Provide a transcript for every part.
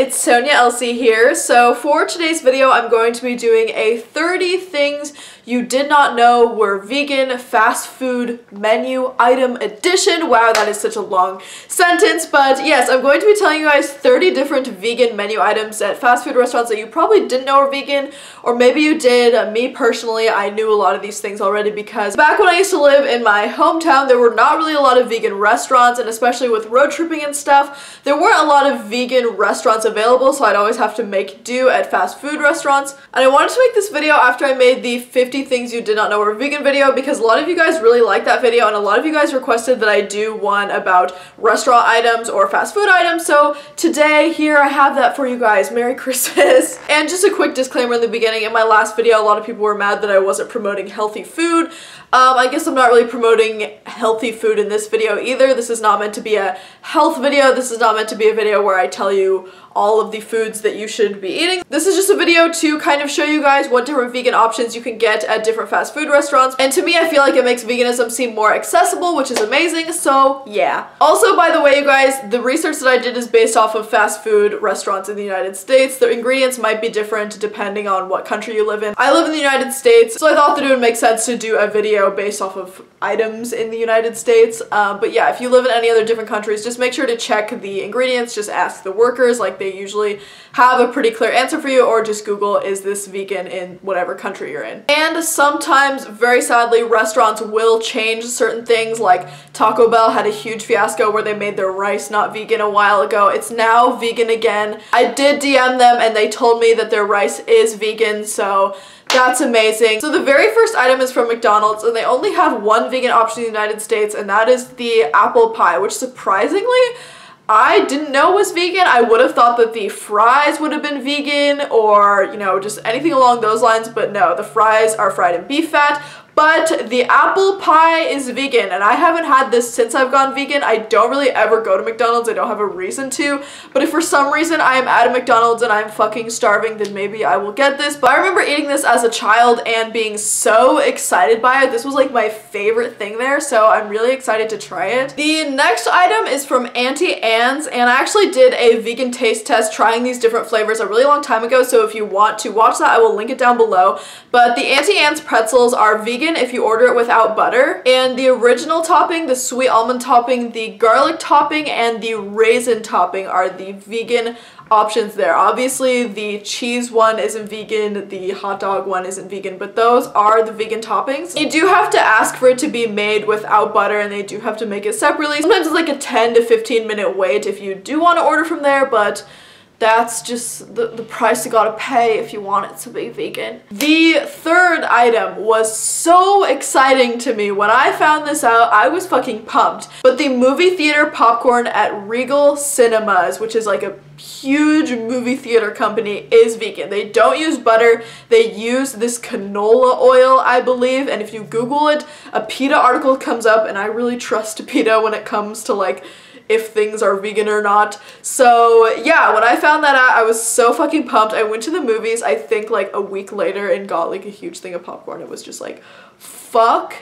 it's Sonia.elsie here. So for today's video, I'm going to be doing a 30 things you did not know were vegan fast food menu item edition. Wow, that is such a long sentence, but yes, I'm going to be telling you guys 30 different vegan menu items at fast food restaurants that you probably didn't know were vegan, or maybe you did. Me personally, I knew a lot of these things already because back when I used to live in my hometown, there were not really a lot of vegan restaurants, and especially with road tripping and stuff, there weren't a lot of vegan restaurants available, so I'd always have to make do at fast food restaurants. And I wanted to make this video after I made the 50 things you did not know were vegan video because a lot of you guys really liked that video, and a lot of you guys requested that I do one about restaurant items or fast food items. So today, here I have that for you guys. Merry Christmas. And just a quick disclaimer in the beginning, in my last video, a lot of people were mad that I wasn't promoting healthy food. I guess I'm not really promoting healthy food in this video either. This is not meant to be a health video. This is not meant to be a video where I tell you all of the foods that you should be eating. This is just a video to kind of show you guys what different vegan options you can get at different fast food restaurants. And to me, I feel like it makes veganism seem more accessible, which is amazing, so yeah. Also, by the way, you guys, the research that I did is based off of fast food restaurants in the United States. The ingredients might be different depending on what country you live in. I live in the United States, so I thought that it would make sense to do a video based off of items in the United States. But yeah, if you live in any other different countries, just make sure to check the ingredients. Just ask the workers, like they usually have a pretty clear answer for you, or just Google, is this vegan in whatever country you're in. And sometimes, very sadly, restaurants will change certain things, like Taco Bell had a huge fiasco where they made their rice not vegan a while ago. It's now vegan again. I did DM them and they told me that their rice is vegan, so that's amazing. So the very first item is from McDonald's, and they only have one vegan option in the United States, and that is the apple pie, which surprisingly, I didn't know was vegan. I would have thought that the fries would have been vegan, or, you know, just anything along those lines, but no, the fries are fried in beef fat. But the apple pie is vegan, and I haven't had this since I've gone vegan. I don't really ever go to McDonald's. I don't have a reason to. But if for some reason I am at a McDonald's and I'm fucking starving, then maybe I will get this. But I remember eating this as a child and being so excited by it. This was like my favorite thing there, so I'm really excited to try it. The next item is from Auntie Anne's, and I actually did a vegan taste test trying these different flavors a really long time ago, so if you want to watch that, I will link it down below. But the Auntie Anne's pretzels are vegan if you order it without butter, and the original topping, the sweet almond topping, the garlic topping, and the raisin topping are the vegan options there. Obviously the cheese one isn't vegan, the hot dog one isn't vegan, but those are the vegan toppings. You do have to ask for it to be made without butter, and they do have to make it separately. Sometimes it's like a 10 to 15 minute wait if you do want to order from there, but that's just the price you gotta pay if you want it to be vegan. The third item was so exciting to me. When I found this out, I was fucking pumped. But the movie theater popcorn at Regal Cinemas, which is like a huge movie theater company, is vegan. They don't use butter. They use this canola oil, I believe, and if you Google it, a PETA article comes up, and I really trust PETA when it comes to like if things are vegan or not. So yeah, when I found that out, I was so fucking pumped. I went to the movies, I think like a week later, and got like a huge thing of popcorn. It was just like, fuck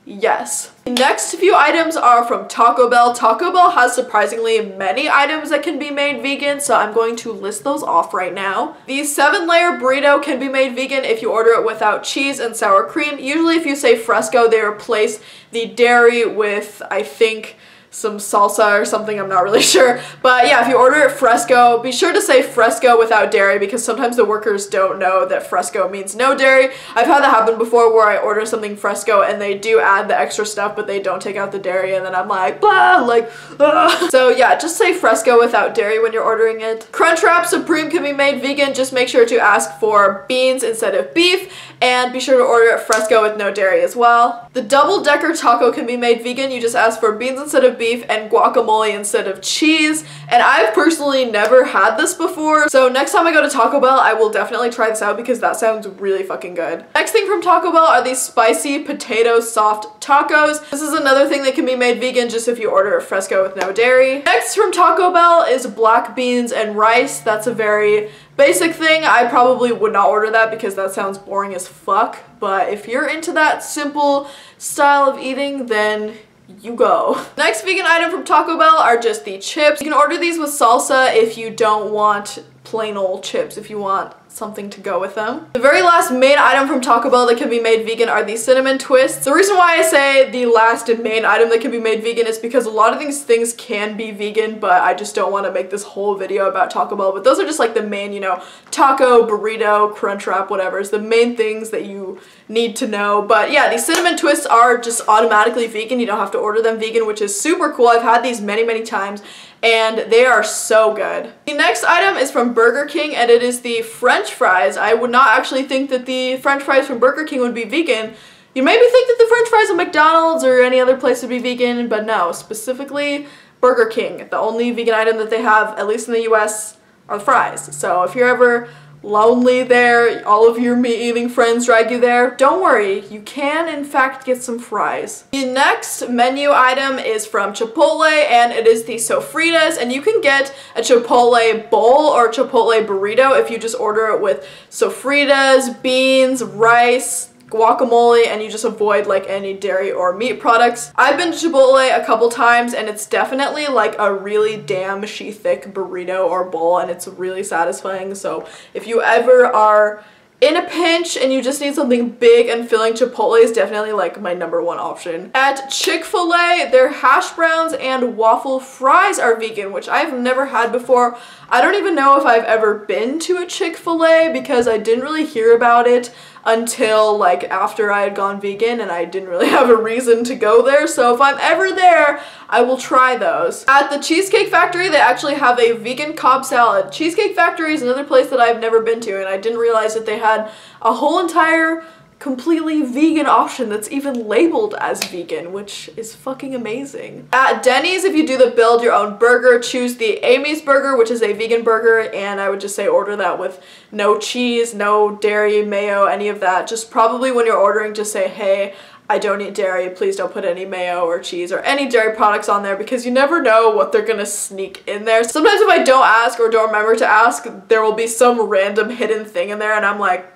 yes. The next few items are from Taco Bell. Taco Bell has surprisingly many items that can be made vegan, so I'm going to list those off right now. The 7-layer burrito can be made vegan if you order it without cheese and sour cream. Usually if you say fresco, they replace the dairy with, I think, some salsa or something, I'm not really sure. But yeah, if you order it fresco, be sure to say fresco without dairy, because sometimes the workers don't know that fresco means no dairy. I've had that happen before where I order something fresco and they do add the extra stuff, but they don't take out the dairy, and then I'm like, blah, like, ugh. So yeah, just say fresco without dairy when you're ordering it. Crunchwrap Supreme can be made vegan. Just make sure to ask for beans instead of beef, and be sure to order it fresco with no dairy as well. The double-decker taco can be made vegan. You just ask for beans instead of beef and guacamole instead of cheese, and I've personally never had this before, so next time I go to Taco Bell, I will definitely try this out because that sounds really fucking good. Next thing from Taco Bell are these spicy potato soft tacos. This is another thing that can be made vegan just if you order it fresco with no dairy. Next from Taco Bell is black beans and rice. That's a very basic thing. I probably would not order that because that sounds boring as fuck, but if you're into that simple style of eating, then you go. Next vegan item from Taco Bell are just the chips. You can order these with salsa if you don't want plain old chips, if you want something to go with them. The very last main item from Taco Bell that can be made vegan are these cinnamon twists. The reason why I say the last and main item that can be made vegan is because a lot of these things can be vegan, but I just don't want to make this whole video about Taco Bell. But those are just like the main, you know, taco, burrito, crunch wrap, whatever is the main things that you need to know. But yeah, these cinnamon twists are just automatically vegan. You don't have to order them vegan, which is super cool. I've had these many times and they are so good. The next item is from Burger King and it is the French fries. I would not actually think that the French fries from Burger King would be vegan. You maybe think that the French fries at McDonald's or any other place would be vegan, but no, specifically Burger King. The only vegan item that they have, at least in the US, are the fries. So if you're ever lonely there, all of your meat-eating friends drag you there, don't worry, you can in fact get some fries. The next menu item is from Chipotle and it is the sofritas, and you can get a Chipotle bowl or a Chipotle burrito if you just order it with sofritas, beans, rice, guacamole, and you just avoid like any dairy or meat products. I've been to Chipotle a couple times and it's definitely like a really damn thick burrito or bowl, and it's really satisfying. So if you ever are in a pinch and you just need something big and filling, Chipotle is definitely like my #1 option. At Chick-fil-A, their hash browns and waffle fries are vegan, which I've never had before. I don't even know if I've ever been to a Chick-fil-A because I didn't really hear about it until like after I had gone vegan and I didn't really have a reason to go there. So if I'm ever there, I will try those. At the Cheesecake Factory, they actually have a vegan Cobb salad. Cheesecake Factory is another place that I've never been to, and I didn't realize that they had a whole entire completely vegan option that's even labeled as vegan, which is fucking amazing. At Denny's, if you do the build your own burger, choose the Amy's burger, which is a vegan burger, and I would just say order that with no cheese, no dairy, mayo, any of that. Just probably when you're ordering, just say, hey, I don't eat dairy, please don't put any mayo or cheese or any dairy products on there, because you never know what they're gonna sneak in there. Sometimes if I don't ask or don't remember to ask, there will be some random hidden thing in there and I'm like,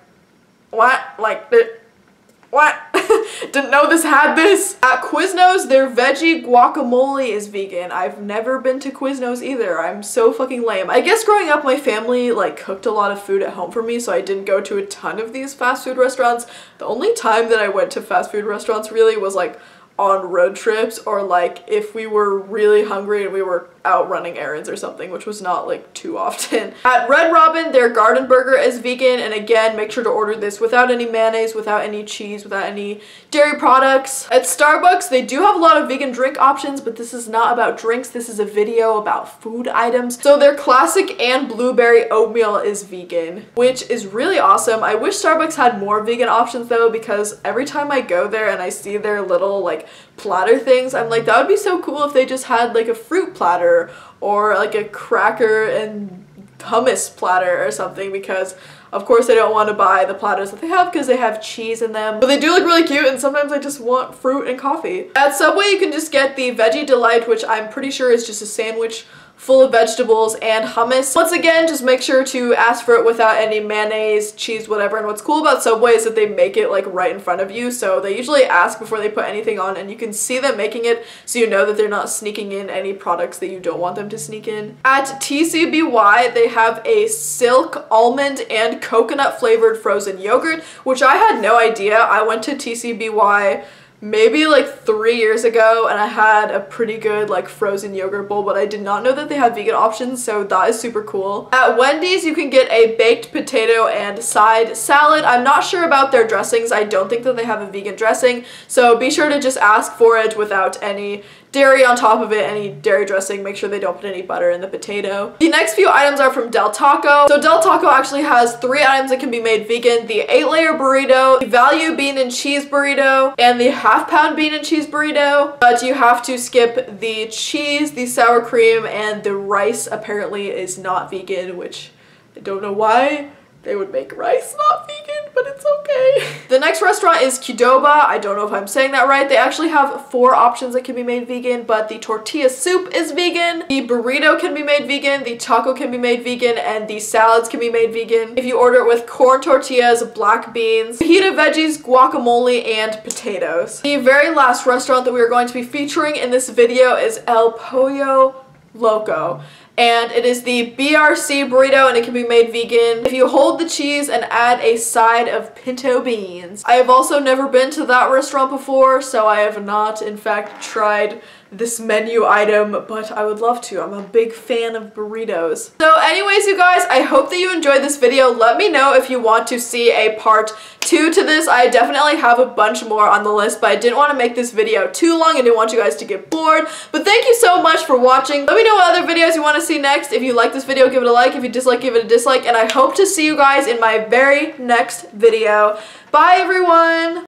what? Like, what? Didn't know this had this. At Quiznos, their veggie guacamole is vegan. I've never been to Quiznos either. I'm so fucking lame. I guess growing up, my family like cooked a lot of food at home for me, so I didn't go to a ton of these fast food restaurants. The only time that I went to fast food restaurants really was like on road trips, or like if we were really hungry and we were out running errands or something, which was not like too often. At Red Robin, their garden burger is vegan, and again, make sure to order this without any mayonnaise, without any cheese, without any dairy products. At Starbucks, they do have a lot of vegan drink options, but this is not about drinks, this is a video about food items. So their classic and blueberry oatmeal is vegan, which is really awesome. I wish Starbucks had more vegan options though, because every time I go there and I see their little like platter things, I'm like, that would be so cool if they just had like a fruit platter or like a cracker and hummus platter or something, because of course I don't want to buy the platters that they have because they have cheese in them. But they do look really cute, and sometimes I just want fruit and coffee. At Subway, you can just get the Veggie Delight, which I'm pretty sure is just a sandwich full of vegetables and hummus. Once again, just make sure to ask for it without any mayonnaise, cheese, whatever. And what's cool about Subway is that they make it like right in front of you, so they usually ask before they put anything on, and you can see them making it, so you know that they're not sneaking in any products that you don't want them to sneak in. At TCBY, they have a silk almond and coconut flavored frozen yogurt, which I had no idea. I went to TCBY maybe like 3 years ago and I had a pretty good like frozen yogurt bowl, but I did not know that they have vegan options, so that is super cool. At Wendy's, you can get a baked potato and side salad. I'm not sure about their dressings. I don't think that they have a vegan dressing, so be sure to just ask for it without any dairy on top of it, any dairy dressing. Make sure they don't put any butter in the potato. The next few items are from Del Taco. So Del Taco actually has 3 items that can be made vegan: the 8-layer burrito, the value bean and cheese burrito, and the half-pound bean and cheese burrito. But you have to skip the cheese, the sour cream, and the rice apparently is not vegan, which I don't know why They would make rice not vegan, but it's okay. The next restaurant is Qdoba. I don't know if I'm saying that right. They actually have 4 options that can be made vegan, but the tortilla soup is vegan, the burrito can be made vegan, the taco can be made vegan, and the salads can be made vegan. If you order it with corn tortillas, black beans, fajita veggies, guacamole, and potatoes. The very last restaurant that we are going to be featuring in this video is El Pollo Loco. And it is the BRC burrito, and it can be made vegan if you hold the cheese and add a side of pinto beans. I have also never been to that restaurant before, so I have not in fact tried this menu item, but I would love to. I'm a big fan of burritos. So anyways, you guys, I hope that you enjoyed this video. Let me know if you want to see a part 2 to this. I definitely have a bunch more on the list, but I didn't want to make this video too long. I didn't want you guys to get bored. But thank you so much for watching. Let me know what other videos you want to see next. If you like this video, give it a like. If you dislike, give it a dislike. And I hope to see you guys in my very next video. Bye, everyone!